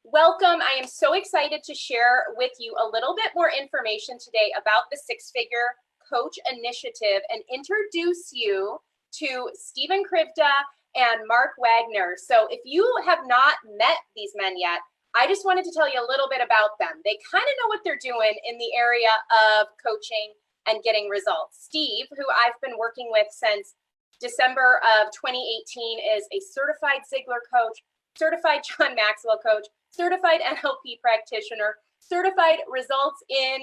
Welcome. I am so excited to share with you a little bit more information today about the Six Figure Coach Initiative and introduce you to Stephen Krivda and Mark Wagner. So if you have not met these men yet, I just wanted to tell you a little bit about them. They kind of know what they're doing in the area of coaching and getting results. Steve, who I've been working with since December of 2018, is a certified Ziglar coach, certified John Maxwell coach, certified NLP practitioner, certified results in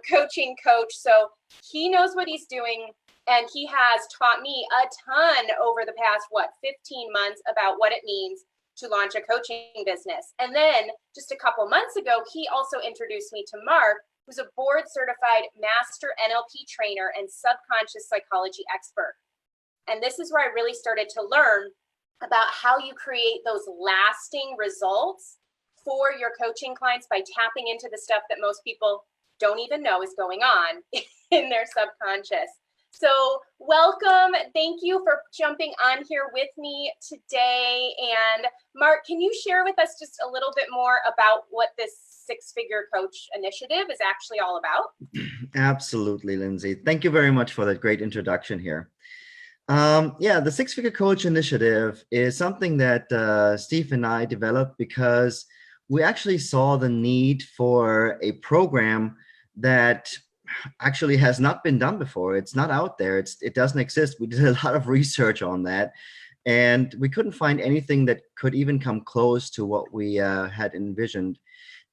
coaching coach. So he knows what he's doing, and he has taught me a ton over the past, 15 months about what it means to launch a coaching business. And then just a couple months ago, he also introduced me to Mark, who's a board certified master NLP trainer and subconscious psychology expert. And this is where I really started to learn about how you create those lasting results for your coaching clients by tapping into the stuff that most people don't even know is going on in their subconscious. So welcome. Thank you for jumping on here with me today. And Mark, can you share with us just a little bit more about what this Six Figure Coach Initiative is actually all about? Absolutely, Lindsay. Thank you very much for that great introduction here. The Six Figure Coach Initiative is something that Steve and I developed because we actually saw the need for a program that actually has not been done before. It's not out there. It doesn't exist. We did a lot of research on that, and we couldn't find anything that could even come close to what we had envisioned.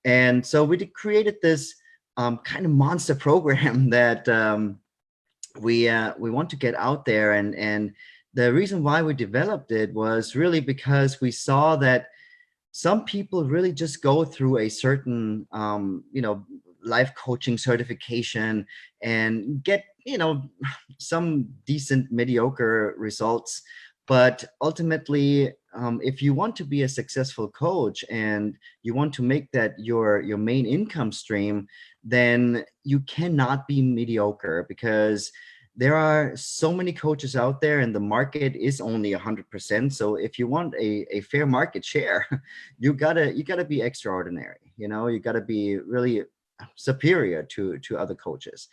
And so we created this kind of monster program that we want to get out there. And the reason why we developed it was really because we saw that some people really just go through a certain life coaching certification and get some decent mediocre results, but ultimately if you want to be a successful coach and you want to make that your main income stream, then you cannot be mediocre, because there are so many coaches out there and the market is only 100%. So if you want a fair market share, you gotta be extraordinary. You gotta be really superior to other coaches.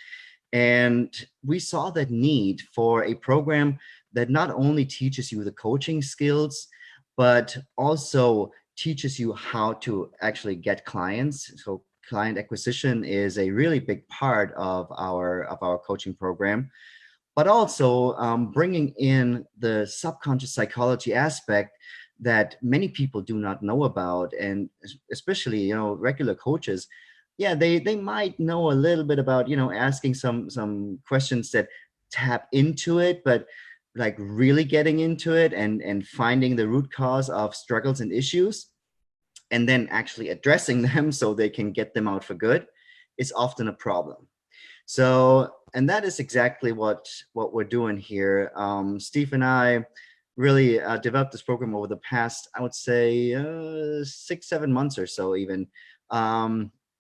And we saw that need for a program that not only teaches you the coaching skills, but also teaches you how to actually get clients. So client acquisition is a really big part of our coaching program, but also bringing in the subconscious psychology aspect that many people do not know about. And especially, regular coaches, they might know a little bit about, asking some questions that tap into it, but like really getting into it and finding the root cause of struggles and issues, and then actually addressing them so they can get them out for good, is often a problem. So, and that is exactly what we're doing here. Steve and I really developed this program over the past, I would say, 6-7 months or so, even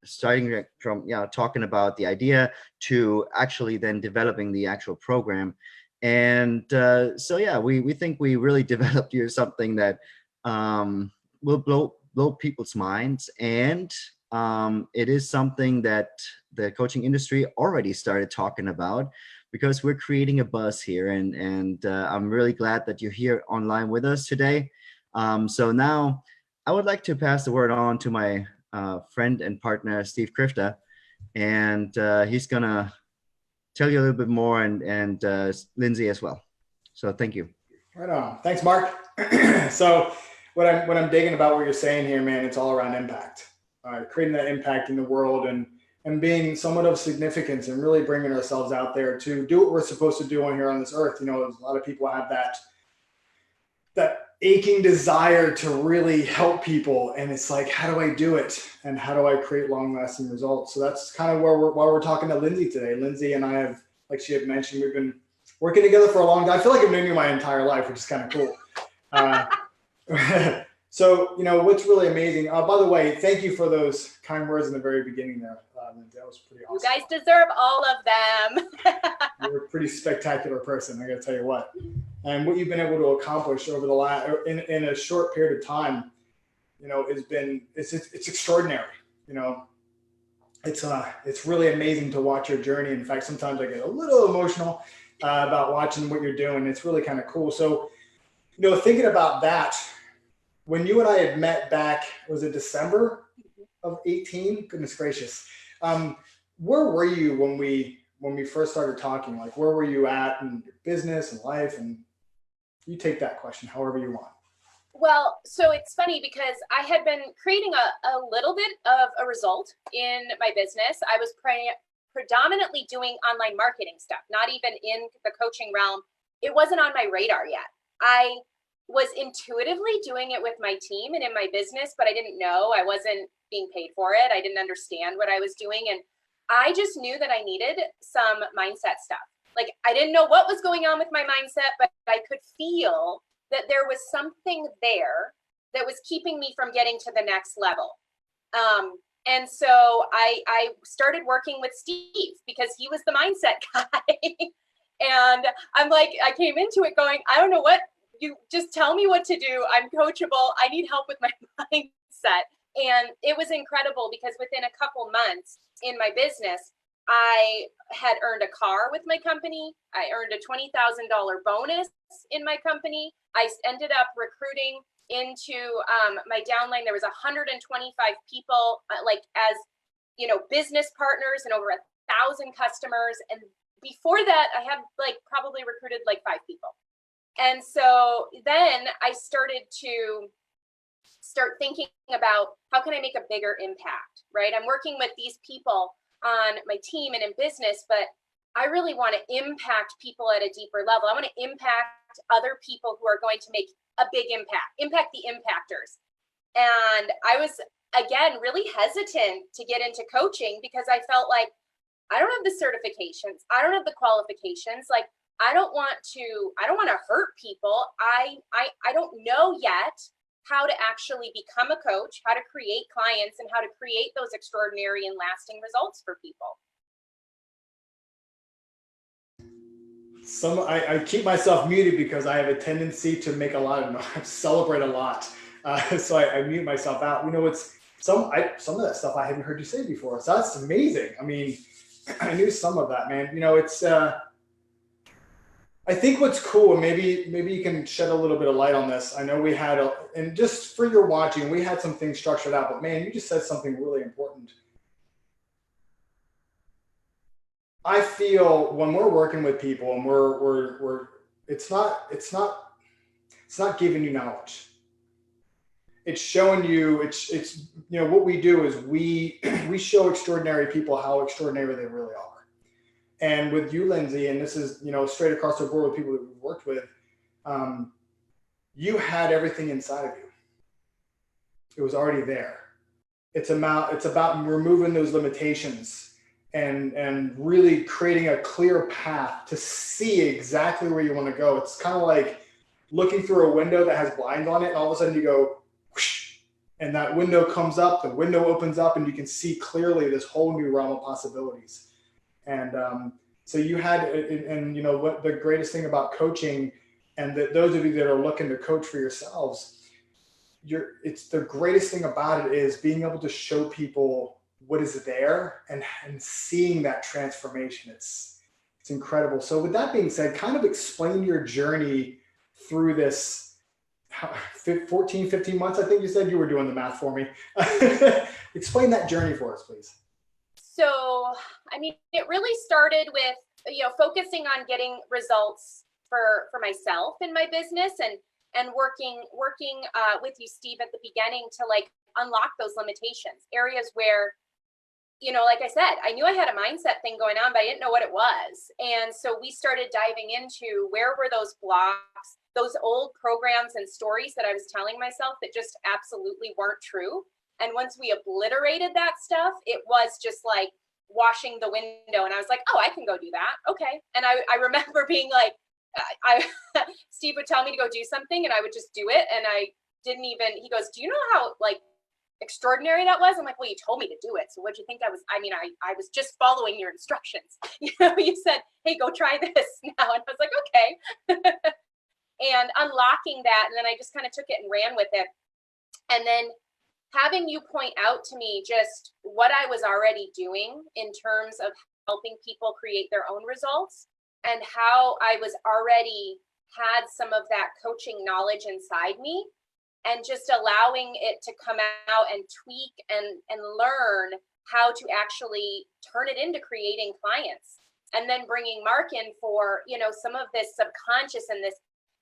starting from talking about the idea to actually then developing the actual program. And we think we really developed here something that will blow people's minds, and it is something that the coaching industry already started talking about, because we're creating a buzz here, and I'm really glad that you're here online with us today. So now I would like to pass the word on to my friend and partner, Steve Krivda, and he's gonna tell you a little bit more, and Lindsay as well. So thank you. Right on. Thanks, Mark. So what I'm digging about what you're saying here, man, it's all around impact. Creating that impact in the world and being somewhat of significance, and really bringing ourselves out there to do what we're supposed to do on here on this earth. A lot of people have that aching desire to really help people, and it's like, how do I do it, and how do I create long-lasting results? So that's kind of why we're talking to Lindsay today. Lindsay and I have, like she had mentioned, we've been working together for a long time. I feel like I've known you my entire life, which is kind of cool. So, what's really amazing, by the way, thank you for those kind words in the very beginning there, Lindsay. That was pretty awesome. You guys deserve all of them. You're a pretty spectacular person, I got to tell you what. And what you've been able to accomplish over the last, in a short period of time, it's extraordinary. It's really amazing to watch your journey. In fact, sometimes I get a little emotional about watching what you're doing. It's really kind of cool. So, thinking about that, when you and I had met back, was it December of 18? Goodness gracious. Where were you when we first started talking? Like, where were you at in your business and life? And you take that question however you want. Well, so it's funny because I had been creating a little bit of a result in my business. I was predominantly doing online marketing stuff, not even in the coaching realm. It wasn't on my radar yet. I was intuitively doing it with my team and in my business, but I didn't know. I wasn't being paid for it. I didn't understand what I was doing. And I just knew that I needed some mindset stuff. Like, I didn't know what was going on with my mindset, but I could feel that there was something there that was keeping me from getting to the next level. And so I started working with Steve because he was the mindset guy. And I'm like, I came into it going, I don't know what, you just tell me what to do. I'm coachable. I need help with my mindset. And it was incredible because within a couple months in my business, I had earned a car with my company. I earned a $20,000 bonus in my company. I ended up recruiting into my downline. There was 125 people, as business partners and over 1,000 customers. And before that, I had probably recruited 5 people. And so then I started to thinking about how can I make a bigger impact, right? I'm working with these people on my team and in business, but I really want to impact people at a deeper level. I want to impact other people who are going to make a big impact the impactors. And I was, again, really hesitant to get into coaching because I felt like I don't have the certifications. I don't have the qualifications. I don't want to hurt people. I don't know yet how to actually become a coach, how to create clients, and how to create those extraordinary and lasting results for people. I keep myself muted because I have a tendency to make a lot of noise, celebrate a lot. So I mute myself out. Some of that stuff I hadn't heard you say before. So that's amazing. I mean, I knew some of that, man. I think what's cool, and maybe you can shed a little bit of light on this. I know we had, and just for your watching, we had some things structured out, but man, you just said something really important. I feel when we're working with people and it's not giving you knowledge. It's showing you, it's what we do is we show extraordinary people how extraordinary they really are. And with you, Lindsay, and this is, straight across the board with people that we've worked with, you had everything inside of you. It was already there. It's about removing those limitations and really creating a clear path to see exactly where you want to go. It's kind of like looking through a window that has blinds on it, and all of a sudden you go, whoosh, and that window comes up, the window opens up, and you can see clearly this whole new realm of possibilities. And so you had, and what the greatest thing about coaching, and those of you that are looking to coach for yourselves, it's the greatest thing about it is being able to show people what is there and seeing that transformation. It's incredible. So with that being said, kind of explain your journey through this 14, 15 months. I think you said you were doing the math for me. Explain that journey for us, please. So, I mean, it really started with, focusing on getting results for myself in my business and working with you, Steve, at the beginning to unlock those limitations, areas where, like I said, I knew I had a mindset thing going on, but I didn't know what it was. And so we started diving into where were those blocks, those old programs and stories that I was telling myself that just absolutely weren't true. And once we obliterated that stuff, it was just like washing the window. And I was like, oh, I can go do that. Okay. And I remember being like, Steve would tell me to go do something and I would just do it. And I didn't even, he goes, do you know how extraordinary that was? I'm like, well, you told me to do it. So what'd you think I was? I mean, I was just following your instructions. You said, hey, go try this now. And I was like, okay. And unlocking that. And then I just kind of took it and ran with it. And then having you point out to me just what I was already doing in terms of helping people create their own results, and how I was already had some of that coaching knowledge inside me, and just allowing it to come out and tweak and learn how to actually turn it into creating clients, and then bringing Mark in for, you know, some of this subconscious and this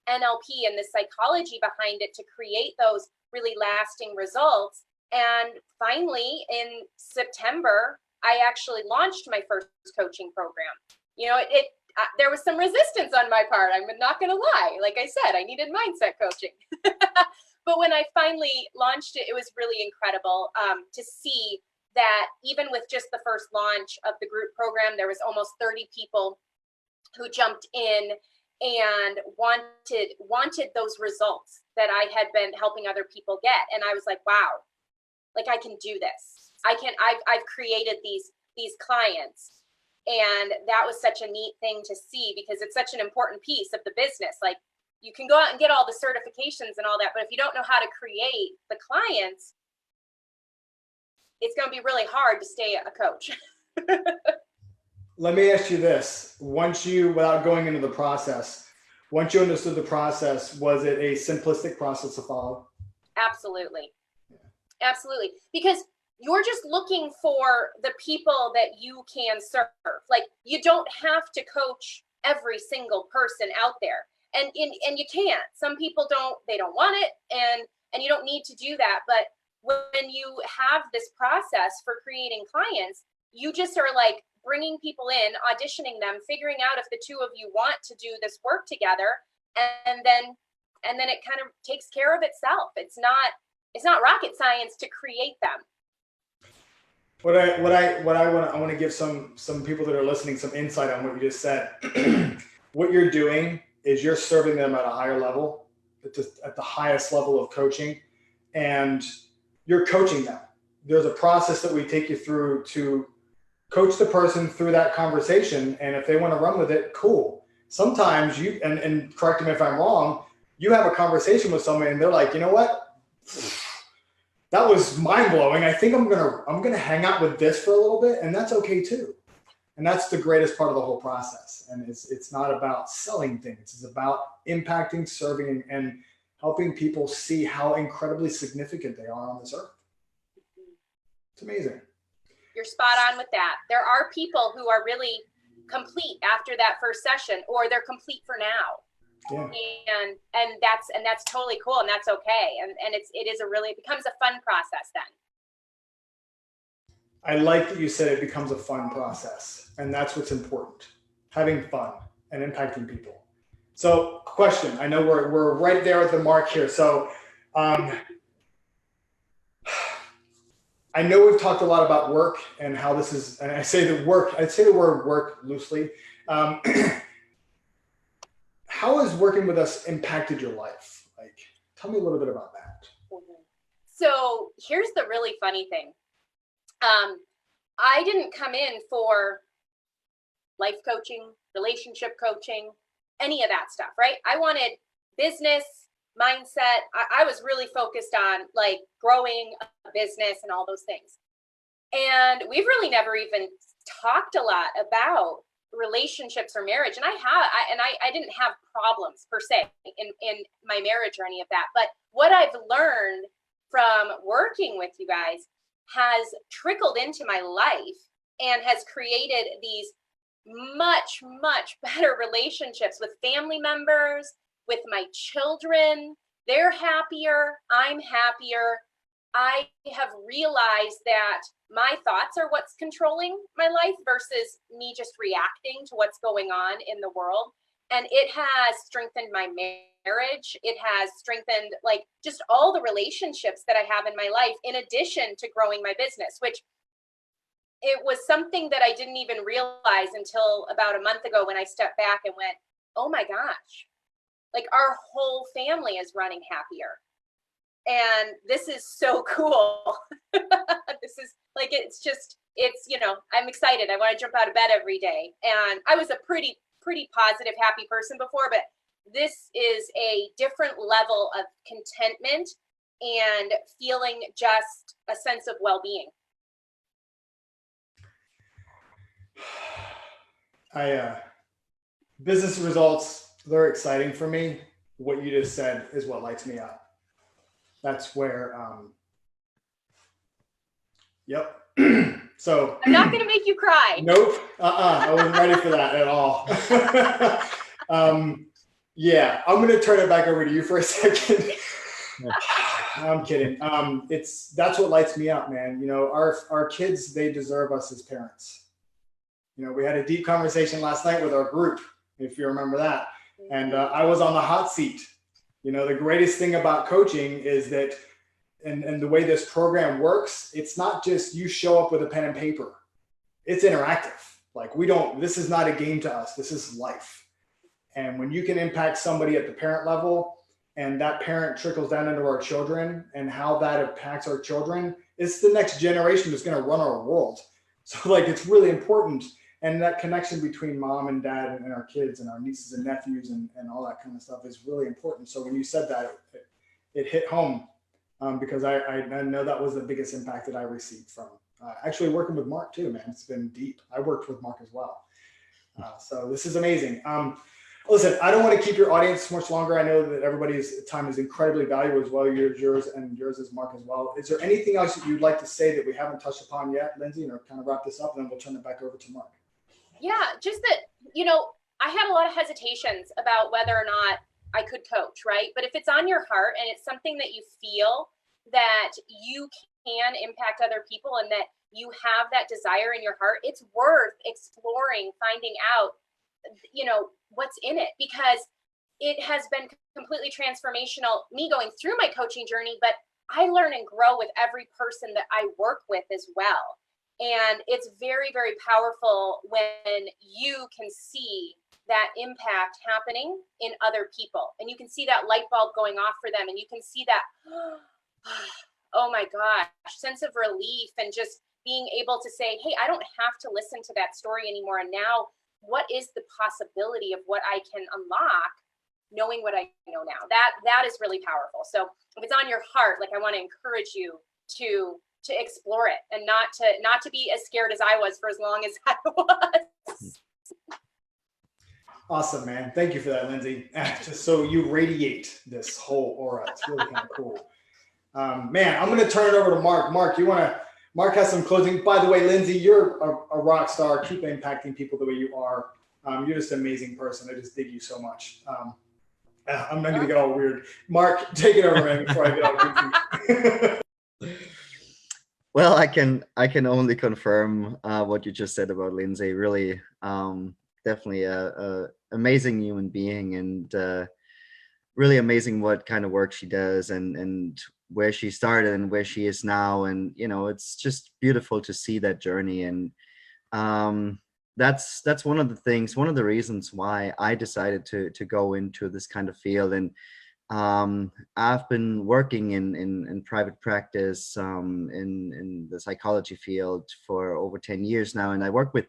NLP and the psychology behind it to create those really lasting results. And finally, in September, I actually launched my first coaching program. You know, there was some resistance on my part. I'm not going to lie. Like I said, I needed mindset coaching. But when I finally launched it, it was really incredible to see that even with just the first launch of the group program, there was almost 30 people who jumped in and wanted those results that I had been helping other people get. And I was like, wow, like I can do this. I've created these clients. And that was such a neat thing to see, because it's such an important piece of the business. Like, you can go out and get all the certifications and all that, but if you don't know how to create the clients, it's going to be really hard to stay a coach. Let me ask you this. Once you, without going into the process, once you understood the process, was it a simplistic process to follow? Absolutely. Absolutely. Because you're just looking for the people that you can serve. Like, you don't have to coach every single person out there. And you can't. Some people they don't want it, and you don't need to do that. But when you have this process for creating clients, you just are like bringing people in, auditioning them, figuring out if the two of you want to do this work together, and then it kind of takes care of itself. It's not rocket science to create them. I want to give some people that are listening some insight on what you just said. What you're doing is you're serving them at a higher level, at the highest level of coaching, and you're coaching them. There's a process that we take you through to coach the person through that conversation, and if they want to run with it, cool. Sometimes you, and correct me if I'm wrong, you have a conversation with somebody and they're like, you know what? That was mind blowing. I think I'm gonna hang out with this for a little bit, and that's okay too. And that's the greatest part of the whole process. And it's not about selling things. It's about impacting, serving, and helping people see how incredibly significant they are on this earth. It's amazing. You're spot on with that. There are people who are really complete after that first session, or they're complete for now. Yeah. And that's totally cool, and that's okay. And it becomes a fun process then. I like that you said it becomes a fun process, and that's what's important. Having fun and impacting people. So, question, I know we're right there at the mark here. So, I know we've talked a lot about work and how this is, and I'd say the word work loosely. How has working with us impacted your life? Like, tell me a little bit about that. So here's the really funny thing. I didn't come in for life coaching, relationship coaching, any of that stuff, right? I wanted business, mindset. I was really focused on like growing a business and all those things. And we've really never even talked a lot about relationships or marriage. And I didn't have problems per se in my marriage or any of that. But what I've learned from working with you guys has trickled into my life and has created these much, much better relationships with family members, with my children. They're happier. I'm happier. I have realized that my thoughts are what's controlling my life versus me just reacting to what's going on in the world. And it has strengthened my marriage. It has strengthened like just all the relationships that I have in my life, in addition to growing my business, which it was something that I didn't even realize until about a month ago when I stepped back and went, oh my gosh, like our whole family is running happier. And this is so cool. This is like, it's, you know, I'm excited. I want to jump out of bed every day. And I was a pretty positive, happy person before, but this is a different level of contentment and feeling just a sense of well-being? Business results, they're exciting for me. What you just said is what lights me up. That's where, yep. So I'm not going to make you cry. Nope. I wasn't ready for that at all. Yeah, I'm going to turn it back over to you for a second. I'm kidding. That's what lights me up, man. You know, our kids, they deserve us as parents. You know, we had a deep conversation last night with our group, if you remember that. And I was on the hot seat. You know, the greatest thing about coaching is that, and the way this program works, it's not just you show up with a pen and paper. It's interactive. Like this is not a game to us. This is life. And when you can impact somebody at the parent level, and that parent trickles down into our children, and how that impacts our children, it's the next generation that's going to run our world. So like, it's really important. And that connection between mom and dad and our kids and our nieces and nephews and all that kind of stuff is really important. So when you said that, it hit home, because I know that was the biggest impact that I received from actually working with Mark too, man. It's been deep. I worked with Mark as well. So this is amazing. Listen, I don't want to keep your audience much longer. I know that everybody's time is incredibly valuable as well. Yours is Mark as well. Is there anything else that you'd like to say that we haven't touched upon yet, Lindsay, or kind of wrap this up, and then we'll turn it back over to Mark? Yeah, just that, you know, I had a lot of hesitations about whether or not I could coach, right? But if it's on your heart and it's something that you feel that you can impact other people and that you have that desire in your heart, it's worth exploring, finding out, you know, what's in it, because it has been completely transformational, me going through my coaching journey, but I learn and grow with every person that I work with as well. And it's very, very powerful when you can see that impact happening in other people, and you can see that light bulb going off for them, and you can see that, oh my gosh, sense of relief, and just being able to say, hey, I don't have to listen to that story anymore. And now what is the possibility of what I can unlock knowing what I know now? That is really powerful. So if it's on your heart, like, I want to encourage you to explore it, and not to be as scared as I was for as long as I was. Awesome, man. Thank you for that, Lindsay. Just so you radiate this whole aura. It's really kind of cool. Man, I'm going to turn it over to Mark. Mark has some closing. By the way, Lindsay, you're a rock star. Keep impacting people the way you are. You're just an amazing person. I just dig you so much. I'm not going to get all weird. Mark, take it over, man, before I get all goofy. Well, I can only confirm what you just said about Lindsay. Really, definitely a amazing human being, and really amazing what kind of work she does, and where she started and where she is now. And you know, it's just beautiful to see that journey. And that's one of the reasons why I decided to go into this kind of field. And I've been working in private practice in the psychology field for over 10 years now, and I work with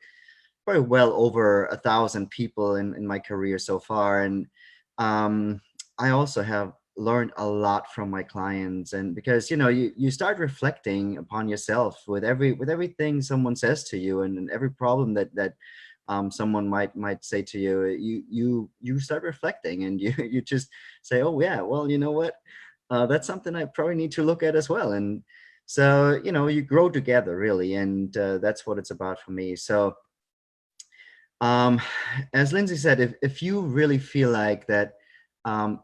very well over 1,000 people in my career so far. And I also have learned a lot from my clients, and because you know, you start reflecting upon yourself with everything someone says to you, and every problem that someone might say to you, you start reflecting, and you just say, oh yeah, well, you know what, that's something I probably need to look at as well. And so, you know, you grow together really, and that's what it's about for me. So as Lindsay said, if you really feel like that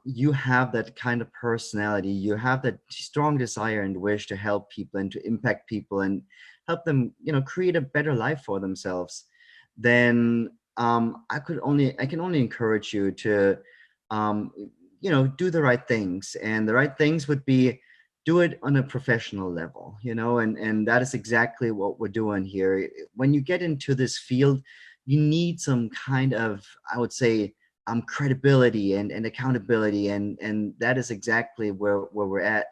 you have that kind of personality, you have that strong desire and wish to help people and to impact people and help them, you know, create a better life for themselves, then I can only encourage you to, you know, do the right things. And the right things would be do it on a professional level, you know, and that is exactly what we're doing here. When you get into this field, you need some kind of, I would say, credibility and accountability, and that is exactly where we're at.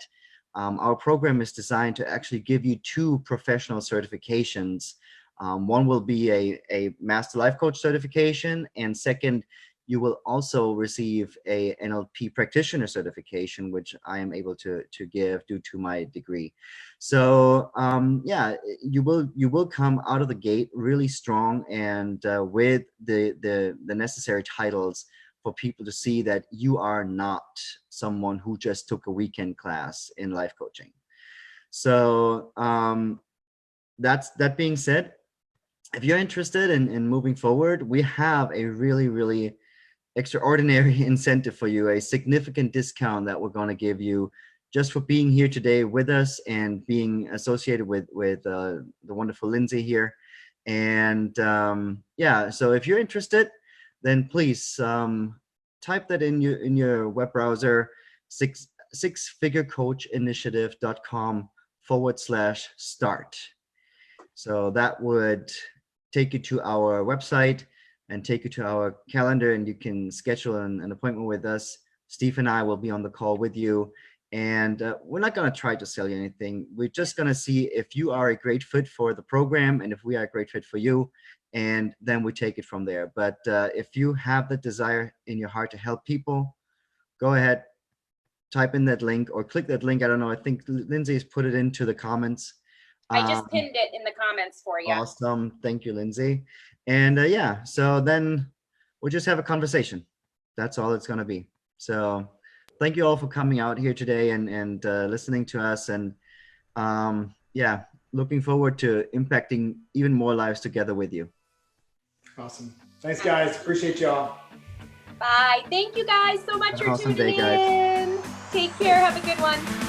Our program is designed to actually give you 2 professional certifications. One will be a Master Life Coach certification, and second, you will also receive a NLP practitioner certification, which I am able to give due to my degree. So yeah, you will come out of the gate really strong and with the necessary titles for people to see that you are not someone who just took a weekend class in life coaching. So that being said, if you're interested in moving forward, we have a really extraordinary incentive for you, a significant discount that we're going to give you just for being here today with us and being associated with the wonderful Lindsay here. And yeah, so if you're interested, then please type that in your web browser, sixfigurecoachinitiative.com/start. So that would take you to our website and take you to our calendar, and you can schedule an appointment with us. Steve and I will be on the call with you, and we're not going to try to sell you anything. We're just going to see if you are a great fit for the program and if we are a great fit for you, and then we take it from there. But if you have the desire in your heart to help people, go ahead, type in that link or click that link. I don't know. I think Lindsay's put it into the comments. I just pinned it in the comments for you. Awesome. Thank you, Lindsay. And yeah, so then we'll just have a conversation. That's all it's going to be. So thank you all for coming out here today and listening to us. And yeah, looking forward to impacting even more lives together with you. Awesome. Thanks, guys. Appreciate y'all. Bye. Thank you guys so much for Awesome tuning day, guys. in. Take care. Have a good one.